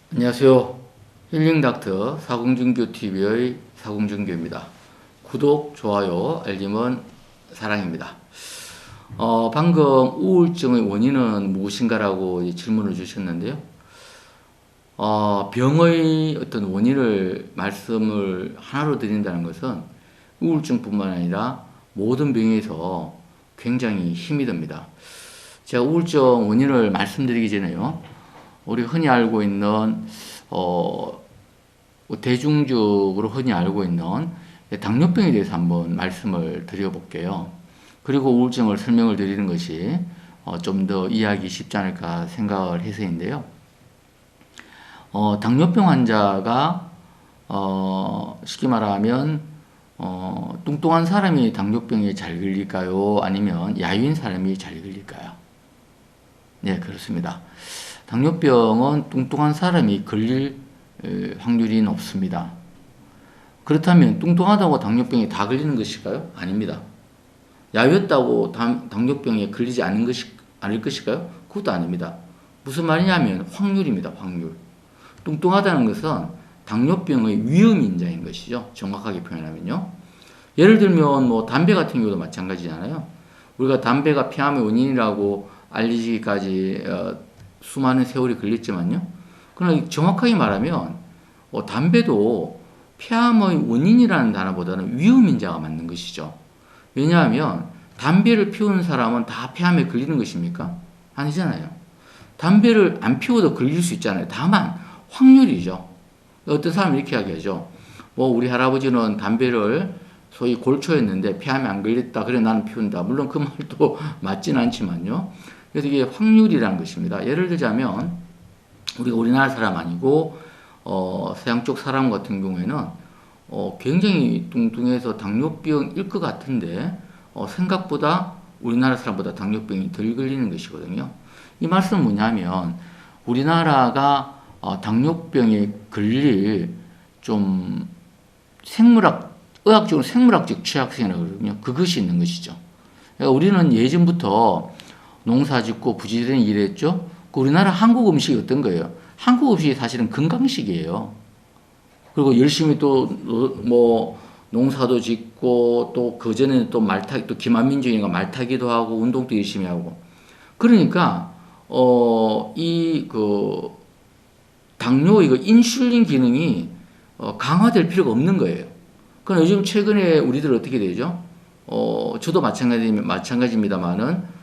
안녕하세요. 힐링닥터 사공준교TV의 사공준교입니다. 구독, 좋아요, 알림은 사랑입니다. 방금 우울증의 원인은 무엇인가라고 질문을 주셨는데요. 병의 어떤 원인을 말씀을 하나로 드린다는 것은 우울증뿐만 아니라 모든 병에서 굉장히 힘이 듭니다. 제가 우울증 원인을 말씀드리기 전에요. 우리 흔히 알고 있는 대중적으로 흔히 알고 있는 당뇨병에 대해서 한번 말씀을 드려볼게요. 그리고 우울증을 설명을 드리는 것이 좀 더 이해하기 쉽지 않을까 생각을 해서인데요. 당뇨병 환자가 쉽게 말하면 뚱뚱한 사람이 당뇨병에 잘 걸릴까요? 아니면 야유인 사람이 잘 걸릴까요? 네, 그렇습니다. 당뇨병은 뚱뚱한 사람이 걸릴 확률이 높습니다. 그렇다면 뚱뚱하다고 당뇨병에 다 걸리는 것일까요? 아닙니다. 야유했다고 당뇨병에 걸리지 않을 것일까요? 그것도 아닙니다. 무슨 말이냐면 확률입니다. 확률. 뚱뚱하다는 것은 당뇨병의 위험인자인 것이죠. 정확하게 표현하면요. 예를 들면 뭐 담배 같은 경우도 마찬가지잖아요. 우리가 담배가 폐암의 원인이라고 알리기까지 수많은 세월이 걸렸지만요. 그러나 정확하게 말하면 담배도 폐암의 원인이라는 단어보다는 위험인자가 맞는 것이죠. 왜냐하면 담배를 피우는 사람은 다 폐암에 걸리는 것입니까? 아니잖아요. 담배를 안 피워도 걸릴 수 있잖아요. 다만 확률이죠. 어떤 사람은 이렇게 이야기하죠. 뭐 우리 할아버지는 담배를 소위 골초였는데 폐암에 안 걸렸다. 그래 나는 피운다. 물론 그 말도 맞진 않지만요. 그래서 이게 확률이라는 것입니다. 예를 들자면 우리가 우리나라 사람 아니고 서양 쪽 사람 같은 경우에는 굉장히 뚱뚱해서 당뇨병일 것 같은데 생각보다 우리나라 사람보다 당뇨병이 덜 걸리는 것이거든요. 이 말씀은 뭐냐면 우리나라가 당뇨병에 걸릴 좀 의학적으로 생물학적 취약성이라고 그러거든요. 그것이 있는 것이죠. 그러니까 우리는 예전부터 농사 짓고 부지런히 일했죠. 우리나라 한국 음식이 어떤 거예요? 한국 음식이 사실은 건강식이에요. 그리고 열심히 또 뭐 농사도 짓고 또 그전에는 또 말타기 또 기만민족이니까 말타기도 하고 운동도 열심히 하고 그러니까 이 그 당뇨 이거 인슐린 기능이 강화될 필요가 없는 거예요. 그럼 요즘 최근에 우리들 어떻게 되죠? 저도 마찬가지입니다만은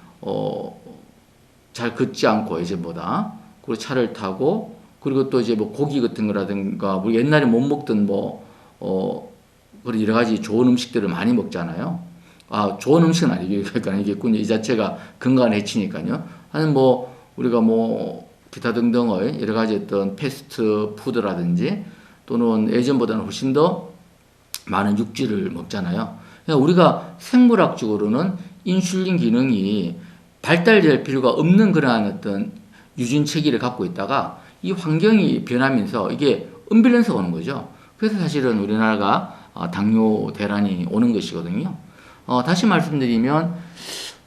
잘 걷지 않고 예전보다 그리고 차를 타고 그리고 또 이제 뭐 고기 같은 거라든가 뭐 옛날에 못 먹던 그런 여러 가지 좋은 음식들을 많이 먹잖아요. 좋은 음식은 아니겠군요. 이 자체가 건강에 해치니까요. 하는 뭐 우리가 뭐 기타 등등의 여러 가지 어떤 패스트 푸드라든지 또는 예전보다는 훨씬 더 많은 육질을 먹잖아요. 그러니까 우리가 생물학적으로는 인슐린 기능이 발달될 필요가 없는 그러한 어떤 유전 체계를 갖고 있다가 이 환경이 변하면서 이게 언밸런스가 오는 거죠. 그래서 사실은 우리나라가 당뇨 대란이 오는 것이거든요. 다시 말씀드리면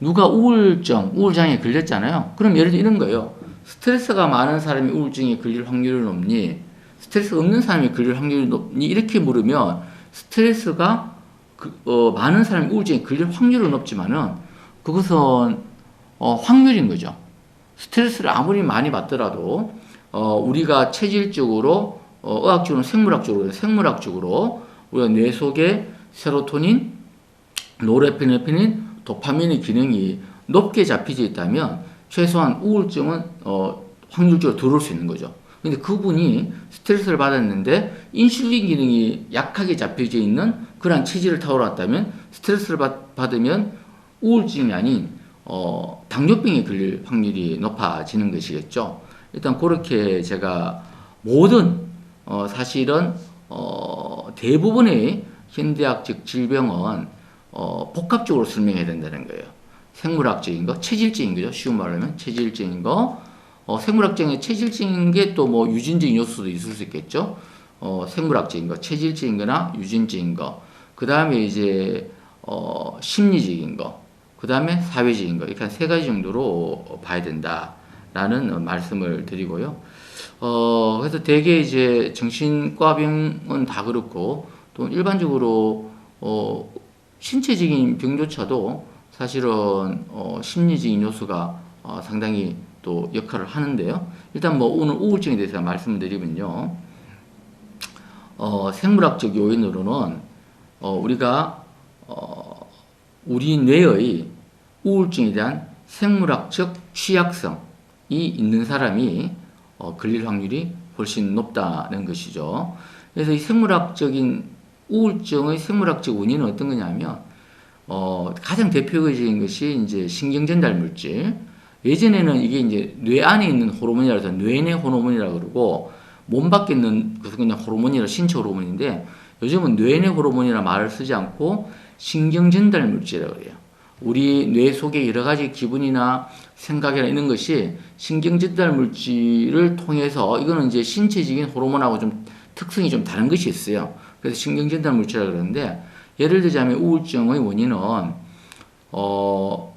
누가 우울장애 걸렸잖아요. 그럼 예를 들어 이런 거예요. 스트레스가 많은 사람이 우울증에 걸릴 확률이 높니? 스트레스가 없는 사람이 걸릴 확률이 높니? 이렇게 물으면 스트레스가 많은 사람이 우울증에 걸릴 확률은 높지만은 그것은 확률인 거죠. 스트레스를 아무리 많이 받더라도 우리가 체질적으로 의학적으로 생물학적으로 우리가 뇌 속에 세로토닌, 노르에피네프린, 도파민의 기능이 높게 잡혀져 있다면 최소한 우울증은 확률적으로 들어올 수 있는 거죠. 근데 그분이 스트레스를 받았는데 인슐린 기능이 약하게 잡혀져 있는 그런 체질을 타고났다면 스트레스를 받으면 우울증이 아닌 당뇨병에 걸릴 확률이 높아지는 것이겠죠. 일단 그렇게 제가 모든 사실은 대부분의 현대학적 질병은 복합적으로 설명해야 된다는 거예요. 생물학적인 거, 체질적인 거죠. 쉬운 말로 하면 체질적인 거, 생물학적인 체질적인 게 또 뭐 유전적인 요소도 있을 수 있겠죠. 생물학적인 거, 체질적인 거나 유전적인 거, 그 다음에 이제 심리적인 거, 그 다음에 사회적인 거, 이렇게 한 세 가지 정도로 봐야 된다라는 말씀을 드리고요. 그래서 대개 이제 정신과 병은 다 그렇고 또 일반적으로 신체적인 병조차도 사실은 심리적인 요소가 상당히 또 역할을 하는데요. 일단 뭐 오늘 우울증에 대해서 말씀을 드리면요. 생물학적 요인으로는 우리가 우리 뇌의 우울증에 대한 생물학적 취약성이 있는 사람이 걸릴 확률이 훨씬 높다는 것이죠. 그래서 이 우울증의 생물학적 원인은 어떤 거냐면 가장 대표적인 것이 이제 신경전달 물질. 예전에는 이게 이제 뇌 안에 있는 호르몬이라 해서 뇌내 호르몬이라고 그러고 몸 밖에 있는 것은 그냥 호르몬이라 신체 호르몬인데 요즘은 뇌내 호르몬이라 말을 쓰지 않고 신경전달 물질이라고 해요. 우리 뇌 속에 여러 가지 기분이나 생각이나 이런 것이 신경전달 물질을 통해서 이거는 이제 신체적인 호르몬하고 좀 특성이 좀 다른 것이 있어요. 그래서 신경전달 물질이라고 그러는데 예를 들자면 우울증의 원인은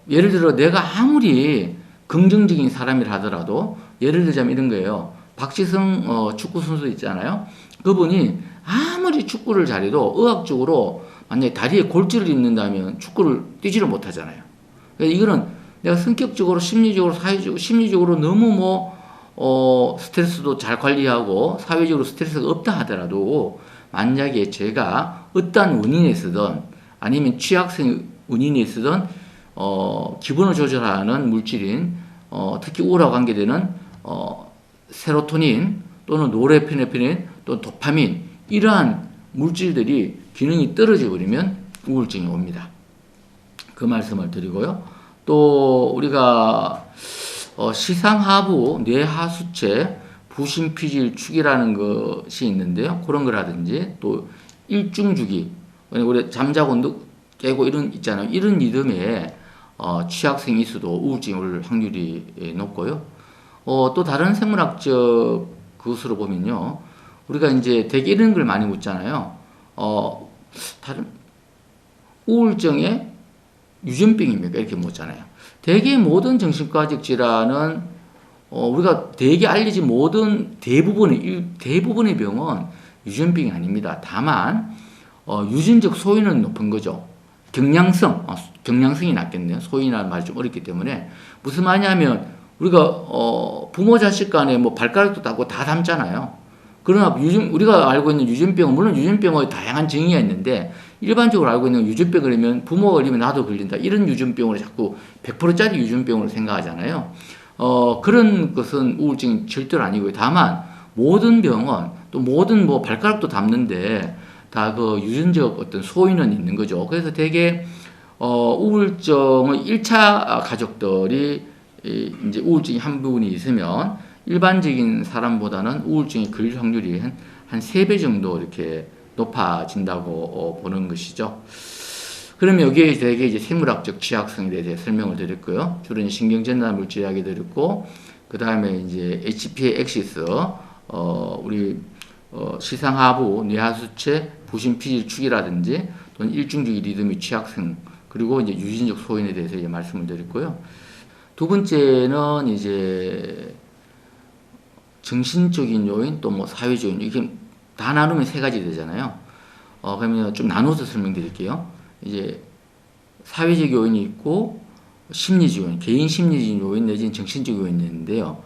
예를 들어 내가 아무리 긍정적인 사람이라 하더라도 예를 들자면 이런 거예요. 박지성 축구 선수 있잖아요. 그분이 아무리 축구를 잘해도 의학적으로 만약에 다리에 골절을 입는다면 축구를 뛰지를 못하잖아요. 그러니까 이거는 내가 성격적으로, 심리적으로, 사회적으로, 심리적으로 너무 스트레스도 잘 관리하고 사회적으로 스트레스가 없다 하더라도 만약에 제가 어떠한 원인에 있어든 아니면 취약성 원인에 있어든 기분을 조절하는 물질인 특히 우울과 관계되는 세로토닌 또는 노르에피네프린 또는 도파민 이러한 물질들이 기능이 떨어져 버리면 우울증이 옵니다. 그 말씀을 드리고요. 또 우리가 시상하부 뇌하수체 부신피질축이라는 것이 있는데요. 그런 거라든지 또 일중주기 우리 잠자고 깨고 이런 있잖아요. 이런 리듬에 취약성이 있어도 우울증이 올 확률이 높고요. 또 다른 생물학적 것으로 보면요. 우리가 이제 되게 이런 걸 많이 묻잖아요. 다른 우울증의 유전병입니까? 이렇게 묻잖아요. 대개 모든 정신과적 질환은 우리가 대개 알려진 모든 대부분의 병은 유전병이 아닙니다. 다만 유전적 소인은 높은 거죠. 경량성이 낮겠네요. 소인이라는 말이 좀 어렵기 때문에 무슨 말이냐면 우리가 부모 자식 간에 뭐 발가락도 닿고 다 닮잖아요. 그러나 우리가 알고 있는 유전병은 물론 유전병의 다양한 정의가 있는데 일반적으로 알고 있는 유전병 그러면 부모가 걸리면 나도 걸린다 이런 유전병으로 자꾸 100%짜리 유전병으로 생각하잖아요. 그런 것은 우울증이 절대로 아니고요. 다만 모든 병은 또 모든 뭐 발가락도 닮는데 다 그 유전적 어떤 소인은 있는 거죠. 그래서 되게 우울증의 1차 가족들이 이제 우울증이 한 부분이 있으면 일반적인 사람보다는 우울증이 걸릴 확률이 한 3배 정도 이렇게 높아진다고 보는 것이죠. 그러면 여기에 되게 이제 생물학적 취약성에 대해 설명을 드렸고요. 주로 신경전달 물질 이야기 드렸고, 그 다음에 이제 HPA 액시스, 우리 시상하부 뇌하수체 부신피질축이라든지 또는 일중주기 리듬의 취약성, 그리고 이제 유전적 소인에 대해서 이제 말씀을 드렸고요. 두 번째는 이제 정신적인 요인 또 뭐 사회적인 이게 다 나누면 3가지 되잖아요. 그러면 좀 나눠서 설명드릴게요. 이제 사회적 요인이 있고 심리적 요인, 개인 심리적 요인 내지는 정신적 요인이 있는데요.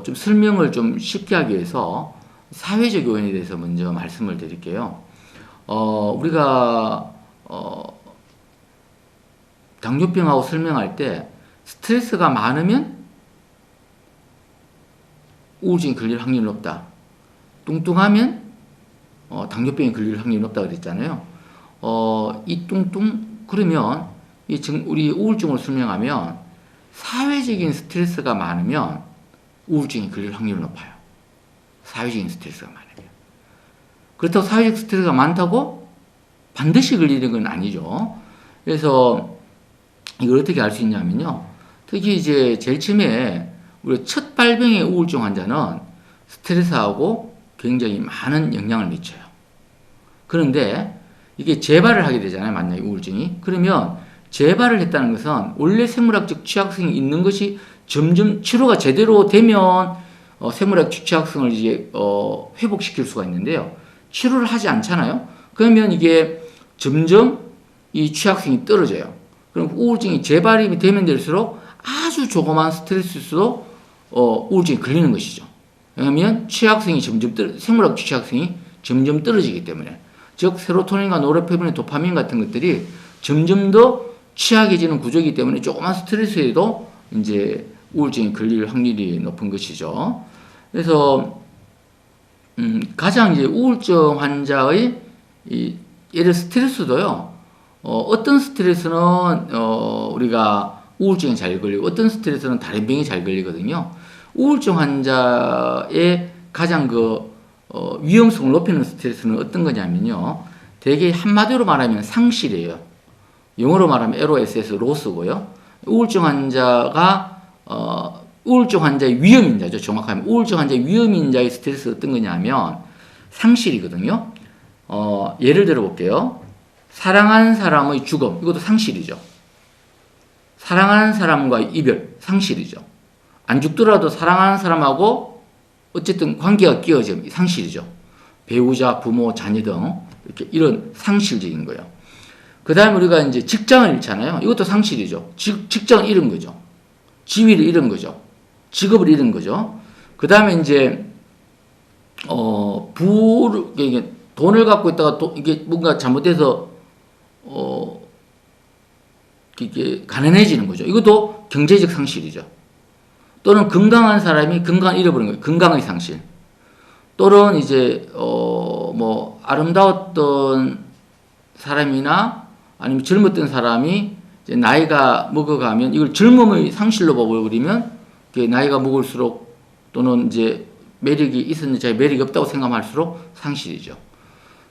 좀 설명을 좀 쉽게 하기 위해서 사회적 요인에 대해서 먼저 말씀을 드릴게요. 우리가 당뇨병하고 설명할 때 스트레스가 많으면 우울증이 걸릴 확률이 높다. 뚱뚱하면 당뇨병이 걸릴 확률이 높다 그랬잖아요. 이 그러면 우리 우울증을 설명하면 사회적인 스트레스가 많으면 우울증이 걸릴 확률이 높아요. 사회적인 스트레스가 많으면. 그렇다고 사회적 스트레스가 많다고 반드시 걸리는 건 아니죠. 그래서 이걸 어떻게 알 수 있냐면요. 특히 이제 제일 처음에 우리 첫 발병의 우울증 환자는 스트레스하고 굉장히 많은 영향을 미쳐요. 그런데 이게 재발을 하게 되잖아요. 만약에 우울증이. 그러면 재발을 했다는 것은 원래 생물학적 취약성이 있는 것이 점점 치료가 제대로 되면 생물학 취약성을 이제 회복시킬 수가 있는데요. 치료를 하지 않잖아요. 그러면 이게 점점 이 취약성이 떨어져요. 그럼 우울증이 재발이 되면 될수록 아주 조그만 스트레스도 우울증이 걸리는 것이죠. 왜냐하면 취약성이 생물학 취약성이 점점 떨어지기 때문에. 즉 세로토닌과 노르페드닌, 도파민 같은 것들이 점점 더 취약해지는 구조이기 때문에 조그만 스트레스에도 이제 우울증이 걸릴 확률이 높은 것이죠. 그래서 가장 이제 우울증 환자의 예를 스트레스도요. 어떤 스트레스는 우리가 우울증이 잘 걸리고 어떤 스트레스는 다른 병이 잘 걸리거든요. 우울증 환자의 가장 위험성을 높이는 스트레스는 어떤 거냐면요. 대개 한마디로 말하면 상실이에요. 영어로 말하면 LOSS, 로스고요. 우울증 환자가 우울증 환자의 위험인자죠. 정확하면 우울증 환자의 위험인자의 스트레스가 어떤 거냐면 상실이거든요. 예를 들어 볼게요. 사랑하는 사람의 죽음, 이것도 상실이죠. 사랑하는 사람과의 이별, 상실이죠. 안 죽더라도 사랑하는 사람하고 어쨌든 관계가 끼어지면 상실이죠. 배우자, 부모, 자녀 등 이렇게 이런 상실적인 거예요. 그 다음에 우리가 이제 직장을 잃잖아요. 이것도 상실이죠. 직장을 잃은 거죠. 지위를 잃은 거죠. 직업을 잃은 거죠. 그 다음에 이제 이게 돈을 갖고 있다가 이게 뭔가 잘못돼서 이게 가난해지는 거죠. 이것도 경제적 상실이죠. 또는 건강한 사람이 건강을 잃어버린 거예요. 건강의 상실. 또는 이제 뭐 아름다웠던 사람이나 아니면 젊었던 사람이 이제 나이가 먹어가면 이걸 젊음의 상실로 버려버리면 나이가 먹을수록 또는 이제 매력이 있었는데 자기 매력이 없다고 생각할수록 상실이죠.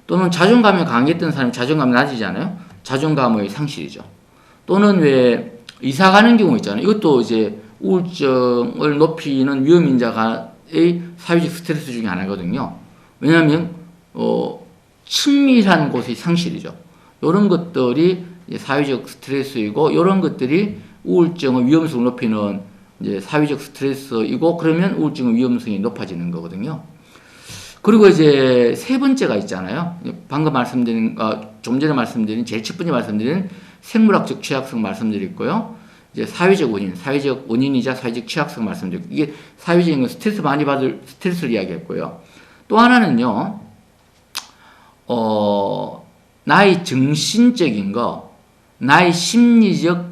또는 자존감이 강했던 사람이 자존감이 낮아지잖아요. 자존감의 상실이죠. 또는 왜 이사 가는 경우 있잖아요. 이것도 이제 우울증을 높이는 위험인자의 사회적 스트레스 중에 하나거든요. 왜냐하면 친밀한 곳의 상실이죠. 이런 것들이 이제 사회적 스트레스이고 이런 것들이 우울증의 위험성을 높이는 이제 사회적 스트레스이고 그러면 우울증의 위험성이 높아지는 거거든요. 그리고 이제 세 번째가 있잖아요. 방금 말씀드린 좀 전에 말씀드린 제일 첫 번째 말씀드린 생물학적 취약성 말씀드렸고요. 이제 사회적 원인이자 사회적 취약성 말씀드렸고 이게 사회적인 건 스트레스 많이 받을 스트레스를 이야기했고요. 또 하나는요. 나의 정신적인 거, 나의 심리적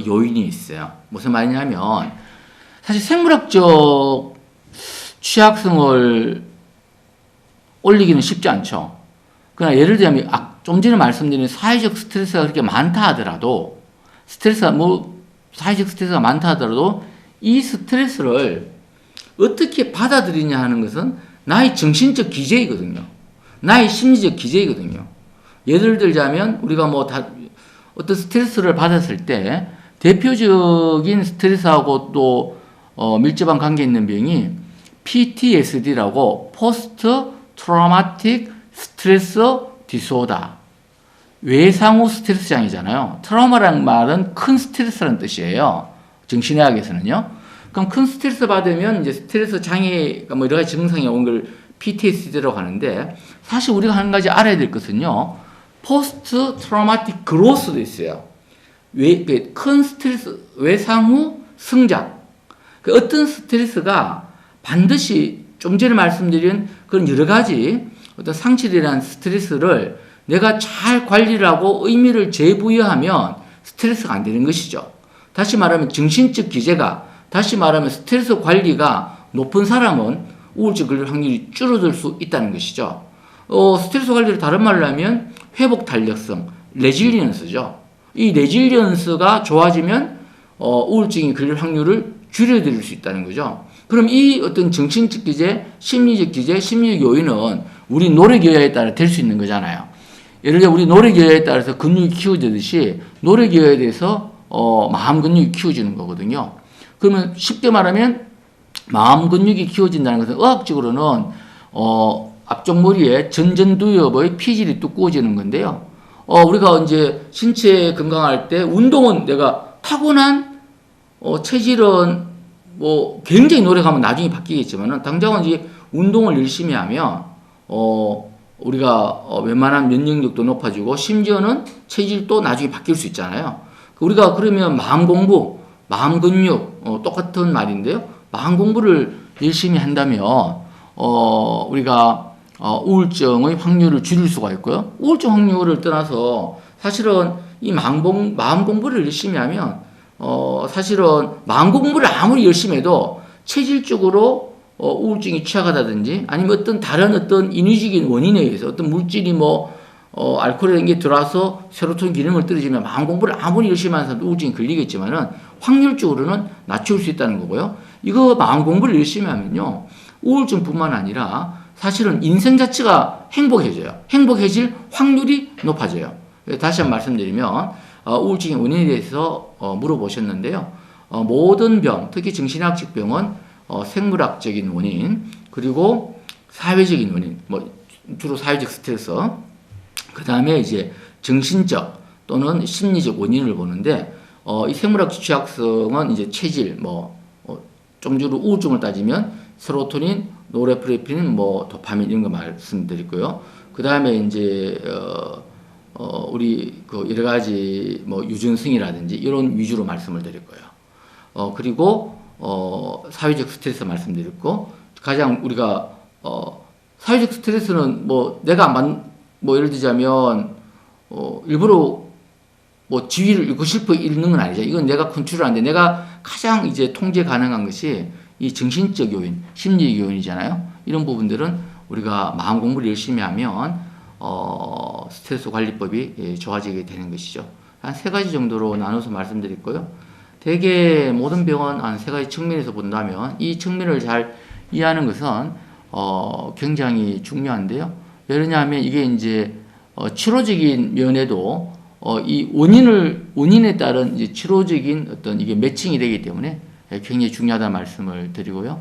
요인이 있어요. 무슨 말이냐면 사실 생물학적 취약성을 올리기는 쉽지 않죠. 그러나 예를 들면 좀 전에 말씀드린 사회적 스트레스가 그렇게 많다 하더라도 사회적 스트레스가 많다 하더라도 이 스트레스를 어떻게 받아들이냐 하는 것은 나의 정신적 기제이거든요. 나의 심리적 기제이거든요. 예를 들자면 우리가 어떤 스트레스를 받았을 때 대표적인 스트레스하고 또 밀접한 관계 있는 병이 PTSD라고 포스트 트라우마틱 스트레스 디소더 외상후 스트레스 장애잖아요. 트라우마라는 말은 큰 스트레스라는 뜻이에요. 정신의학에서는요. 그럼 큰 스트레스 받으면 이제 스트레스 장애가 여러 가지 증상이 온 걸 PTSD라고 하는데 사실 우리가 한 가지 알아야 될 것은요. 포스트 트라우마틱 그로스도 있어요. 큰 스트레스, 외상후 성장. 어떤 스트레스가 반드시 좀 전에 말씀드린 그런 여러 가지 어떤 상실이라는 스트레스를 내가 잘 관리를 하고 의미를 재부여하면 스트레스가 안 되는 것이죠. 다시 말하면 정신적 기제가, 다시 말하면 스트레스 관리가 높은 사람은 우울증 걸릴 확률이 줄어들 수 있다는 것이죠. 스트레스 관리를 다른 말로 하면 회복 탄력성, 레질리언스죠. 이 레질리언스가 좋아지면 우울증이 걸릴 확률을 줄여드릴 수 있다는 거죠. 그럼 이 어떤 정신적 기제, 심리적 기제, 심리적 요인은 우리 노력 여하에 따라 될 수 있는 거잖아요. 예를 들어 우리 노력 여하에 따라서 근육이 키워지듯이 노력 여하에 대해서 마음 근육이 키워지는 거거든요. 그러면 쉽게 말하면 마음 근육이 키워진다는 것은 의학적으로는 앞쪽 머리에 전전두엽의 피질이 두꺼워지는 건데요. 우리가 이제 신체 건강할 때 운동은 내가 타고난 체질은 뭐 굉장히 노력하면 나중에 바뀌겠지만은 당장은 이제 운동을 열심히 하면 우리가 웬만한 면역력도 높아지고 심지어는 체질도 나중에 바뀔 수 있잖아요. 우리가 그러면 마음 공부, 마음 근육 똑같은 말인데요. 마음 공부를 열심히 한다면 우리가 우울증의 확률을 줄일 수가 있고요. 우울증 확률을 떠나서 사실은 이 마음 공부를 열심히 하면 사실은 마음 공부를 아무리 열심히 해도 체질적으로 우울증이 취약하다든지 아니면 어떤 다른 어떤 인위적인 원인에 의해서 어떤 물질이 알코올 이런 게 들어와서 세로토닌 기능을 떨어지면 마음 공부를 아무리 열심히 하는 사람도 우울증이 걸리겠지만은 확률적으로는 낮출 수 있다는 거고요. 이거 마음 공부를 열심히 하면요. 우울증뿐만 아니라 사실은 인생 자체가 행복해져요. 행복해질 확률이 높아져요. 다시 한번 말씀드리면 우울증의 원인에 대해서 물어보셨는데요. 모든 병, 특히 정신의학 질병은 생물학적인 원인, 그리고 사회적인 원인, 주로 사회적 스트레스, 그 다음에 이제 정신적 또는 심리적 원인을 보는데, 이 생물학적 취약성은 이제 체질, 좀 주로 우울증을 따지면 세로토닌, 노르에프네프린, 도파민 이런 거 말씀드리고요. 그 다음에 이제 우리 그 여러 가지 유전성이라든지 이런 위주로 말씀을 드릴 거예요. 그리고 사회적 스트레스 말씀드렸고, 가장 우리가 사회적 스트레스는 내가 예를 들자면 일부러 지위를 잃고 싶어 잃는 건 아니죠. 이건 내가 컨트롤하는데 내가 가장 이제 통제 가능한 것이 이 정신적 요인, 심리적 요인이잖아요. 이런 부분들은 우리가 마음 공부를 열심히 하면 스트레스 관리법이 좋아지게 되는 것이죠. 한 3가지 정도로 나눠서 말씀드릴 거예요. 대개 모든 병은 한 3가지 측면에서 본다면 이 측면을 잘 이해하는 것은 굉장히 중요한데요. 왜냐하면 이게 이제 치료적인 면에도 이 원인에 따른 이제 치료적인 어떤 이게 매칭이 되기 때문에 굉장히 중요하다는 말씀을 드리고요.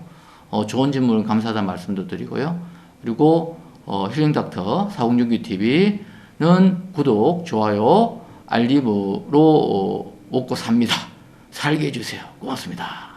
좋은 질문 감사하다는 말씀도 드리고요. 그리고 힐링닥터 사공준기 TV는 구독, 좋아요, 알림으로 먹고 삽니다. 살게 해주세요. 고맙습니다.